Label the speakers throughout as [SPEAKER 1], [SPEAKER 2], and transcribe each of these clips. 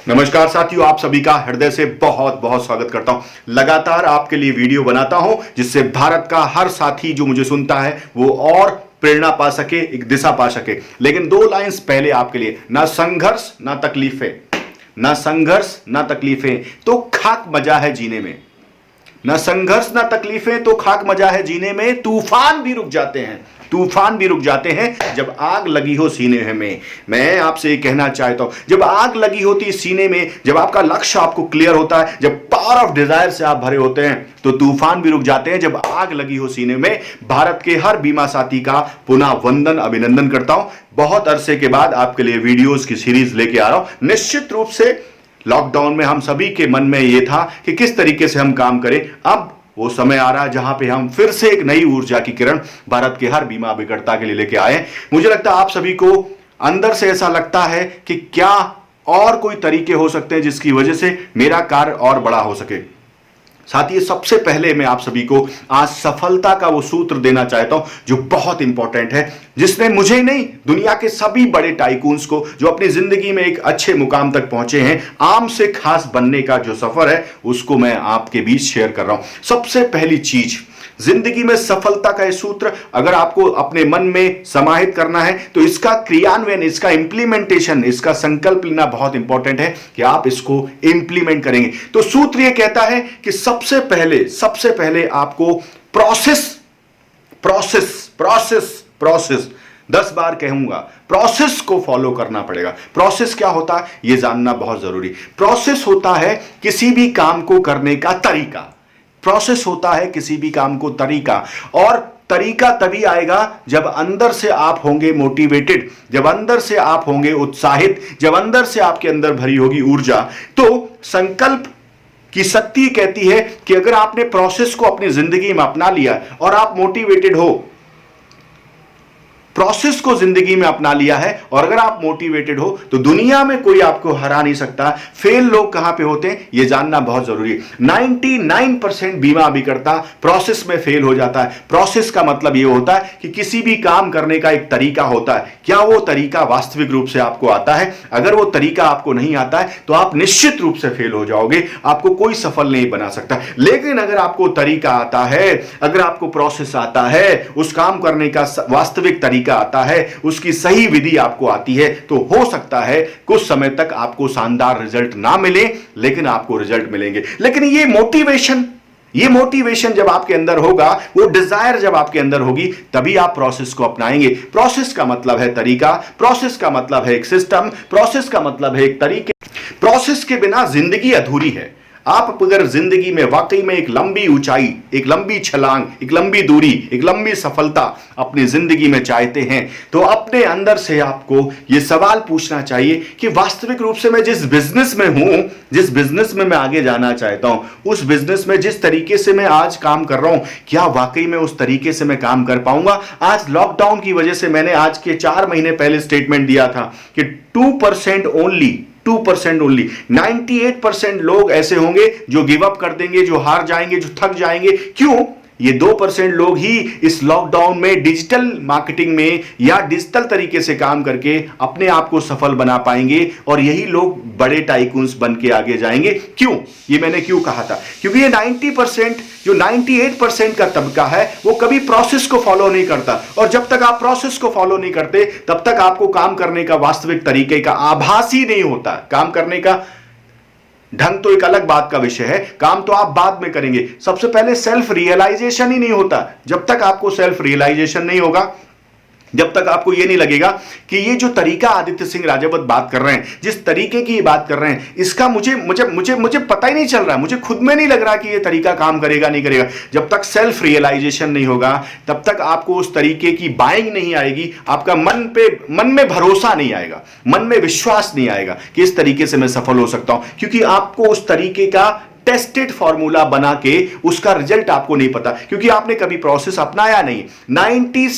[SPEAKER 1] नमस्कार साथियों, आप सभी का हृदय से बहुत बहुत स्वागत करता हूं। लगातार आपके लिए वीडियो बनाता हूं जिससे भारत का हर साथी जो मुझे सुनता है वो और प्रेरणा पा सके, एक दिशा पा सके। लेकिन दो लाइंस पहले आपके लिए, ना संघर्ष ना तकलीफें, ना संघर्ष ना तकलीफें तो खाक मजा है जीने में। ना संघर्ष ना तकलीफें तो खाक मजा है जीने में। तूफान भी रुक जाते हैं, तूफान भी रुक जाते हैं जब आग लगी हो सीने में। मैं आपसे ये कहना चाहता हूं, जब आग लगी होती है सीने में, जब आपका लक्ष्य आपको क्लियर होता है, जब पावर ऑफ डिजायर से आप भरे होते हैं, तो तूफान भी रुक जाते हैं जब आग लगी हो सीने में। भारत के हर बीमा साथी का पुनः वंदन, अभिनंदन करता हूं। बहुत अरसे के बाद आपके लिए वीडियोस की सीरीज लेके आ रहा हूं। निश्चित रूप से लॉकडाउन में हम सभी के मन में यह था कि किस तरीके से हम काम करें। अब वो समय आ रहा है जहां पे हम फिर से एक नई ऊर्जा की किरण भारत के हर बीमा अभिकर्ता के लिए लेके आए। मुझे लगता है आप सभी को अंदर से ऐसा लगता है कि क्या और कोई तरीके हो सकते हैं जिसकी वजह से मेरा कार्य और बड़ा हो सके। साथियों, सबसे पहले मैं आप सभी को आज सफलता का वो सूत्र देना चाहता हूं जो बहुत इंपॉर्टेंट है, जिसने मुझे नहीं, दुनिया के सभी बड़े टाइकून्स को जो अपनी जिंदगी में एक अच्छे मुकाम तक पहुंचे हैं, आम से खास बनने का जो सफर है, उसको मैं आपके बीच शेयर कर रहा हूं। सबसे पहली चीज, जिंदगी में सफलता का यह सूत्र अगर आपको अपने मन में समाहित करना है तो इसका क्रियान्वयन, इसका इंप्लीमेंटेशन, इसका संकल्प लेना बहुत इंपॉर्टेंट है कि आप इसको इंप्लीमेंट करेंगे। तो सूत्र यह कहता है कि सबसे पहले आपको प्रोसेस 10 बार कहूंगा, प्रोसेस को फॉलो करना पड़ेगा। प्रोसेस क्या होता है यह जानना बहुत जरूरी। प्रोसेस होता है किसी भी काम को करने का तरीका। प्रोसेस होता है किसी भी काम को तरीका, और तरीका तभी आएगा जब अंदर से आप होंगे मोटिवेटेड, जब अंदर से आप होंगे उत्साहित, जब अंदर से आपके अंदर भरी होगी ऊर्जा। तो संकल्प की शक्ति कहती है कि अगर आपने प्रोसेस को अपनी जिंदगी में अपना लिया और आप मोटिवेटेड हो, प्रोसेस को जिंदगी में अपना लिया है और अगर आप मोटिवेटेड हो, तो दुनिया में कोई आपको हरा नहीं सकता। फेल लोग कहां पे होते हैं यह जानना बहुत जरूरी है। 99% बीमा अभिकर्ता प्रोसेस में फेल हो जाता है। प्रोसेस का मतलब यह होता है कि किसी भी काम करने का एक तरीका होता है। क्या वो तरीका वास्तविक रूप से आपको आता है? अगर वो तरीका आपको नहीं आता है तो आप निश्चित रूप से फेल हो जाओगे, आपको कोई सफल नहीं बना सकता। लेकिन अगर आपको तरीका आता है, अगर आपको प्रोसेस आता है, उस काम करने का वास्तविक तरीका आता है, उसकी सही विधि आपको आती है, तो हो सकता है कुछ समय तक आपको शानदार रिजल्ट ना मिले, लेकिन आपको रिजल्ट मिलेंगे। लेकिन ये मोटिवेशन जब आपके अंदर होगा, वो डिजायर जब आपके अंदर होगी, तभी आप प्रोसेस को अपनाएंगे। प्रोसेस का मतलब है तरीका, प्रोसेस का मतलब है एक सिस्टम, प्रोसेस का मतलब है एक तरीके। प्रोसेस के बिना जिंदगी अधूरी है। आप अगर जिंदगी में वाकई में एक लंबी ऊंचाई, एक लंबी छलांग, एक लंबी दूरी, एक लंबी सफलता अपनी जिंदगी में चाहते हैं, तो अपने अंदर से आपको यह सवाल पूछना चाहिए कि वास्तविक रूप से मैं जिस बिजनेस में हूं, जिस बिजनेस में मैं आगे जाना चाहता हूं, उस बिजनेस में जिस तरीके से मैं आज काम कर रहा हूं, क्या वाकई में उस तरीके से मैं काम कर पाऊंगा? आज लॉकडाउन की वजह से मैंने आज के 4 महीने पहले स्टेटमेंट दिया था कि 2% ओनली 98% लोग ऐसे होंगे जो गिव अप कर देंगे, जो हार जाएंगे, जो थक जाएंगे। क्यों? ये 2% लोग ही इस लॉकडाउन में डिजिटल मार्केटिंग में या डिजिटल तरीके से काम करके अपने आप को सफल बना पाएंगे, और यही लोग बड़े टाइकून्स बन के आगे जाएंगे। क्यों? ये मैंने क्यों कहा था? क्योंकि ये 90% जो 98% का तबका है वो कभी प्रोसेस को फॉलो नहीं करता, और जब तक आप प्रोसेस को फॉलो नहीं करते तब तक आपको काम करने का वास्तविक तरीके का आभास ही नहीं होता। काम करने का ढंग तो एक अलग बात का विषय है, काम तो आप बाद में करेंगे। सबसे पहले सेल्फ रियलाइजेशन ही नहीं होता। जब तक आपको सेल्फ रियलाइजेशन नहीं होगा, जब तक आपको यह नहीं लगेगा कि ये जो तरीका आदित्य सिंह राजावत बात कर रहे हैं, जिस तरीके की बात कर रहे हैं, इसका मुझे पता ही नहीं चल रहा है, मुझे खुद में नहीं लग रहा कि ये तरीका काम करेगा नहीं करेगा। जब तक सेल्फ रियलाइजेशन नहीं होगा, तब तक आपको उस तरीके की बाइंग नहीं आएगी, आपका मन में भरोसा नहीं आएगा, मन में विश्वास नहीं आएगा कि इस तरीके से मैं सफल हो सकता हूं, क्योंकि आपको उस तरीके का टेस्टेड फॉर्मूला बना के उसका रिजल्ट आपको नहीं पता, क्योंकि आपने कभी प्रोसेस अपनाया नहीं। 90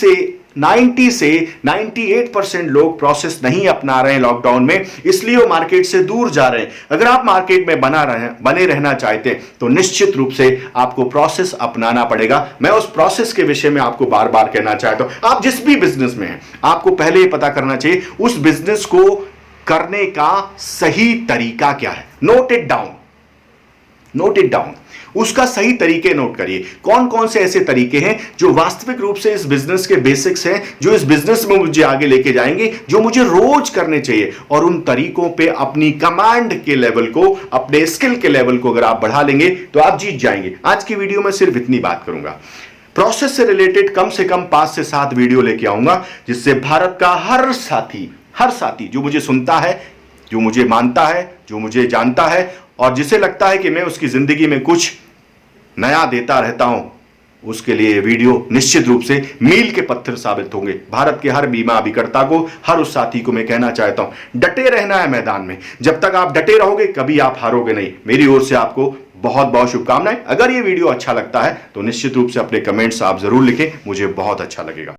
[SPEAKER 1] से 98% लोग प्रोसेस नहीं अपना रहे हैं लॉकडाउन में, इसलिए वो मार्केट से दूर जा रहे हैं। अगर आप मार्केट में बने रहना चाहते हैं तो निश्चित रूप से आपको प्रोसेस अपनाना पड़ेगा। मैं उस प्रोसेस के विषय में आपको बार बार कहना चाहता हूं। आप जिस भी बिजनेस में हैं, आपको पहले ही पता करना चाहिए उस बिजनेस को करने का सही तरीका क्या है। Note it down, note it down. उसका सही तरीके नोट करिए। कौन कौन से ऐसे तरीके हैं जो वास्तविक रूप से इस बिजनेस के बेसिक्स हैं, जो इस बिजनेस में मुझे आगे लेके जाएंगे, जो मुझे रोज करने चाहिए। और उन तरीकों पे अपनी कमांड के लेवल को, अपने स्किल के लेवल को अगर आप बढ़ा लेंगे तो आप जीत जाएंगे। आज की वीडियो में सिर्फ इतनी बात करूंगा। प्रोसेस से रिलेटेड कम से कम 5 से 7 वीडियो लेके आऊंगा, जिससे भारत का हर साथी जो मुझे सुनता है, जो मुझे मानता है, जो मुझे जानता है और जिसे लगता है कि मैं उसकी जिंदगी में कुछ नया देता रहता हूं, उसके लिए वीडियो निश्चित रूप से मील के पत्थर साबित होंगे। भारत के हर बीमा अभिकर्ता को, हर उस साथी को मैं कहना चाहता हूं, डटे रहना है मैदान में। जब तक आप डटे रहोगे कभी आप हारोगे नहीं। मेरी ओर से आपको बहुत बहुत शुभकामनाएं। अगर ये वीडियो अच्छा लगता है तो निश्चित रूप से अपने कमेंट्स आप जरूर लिखें, मुझे बहुत अच्छा लगेगा।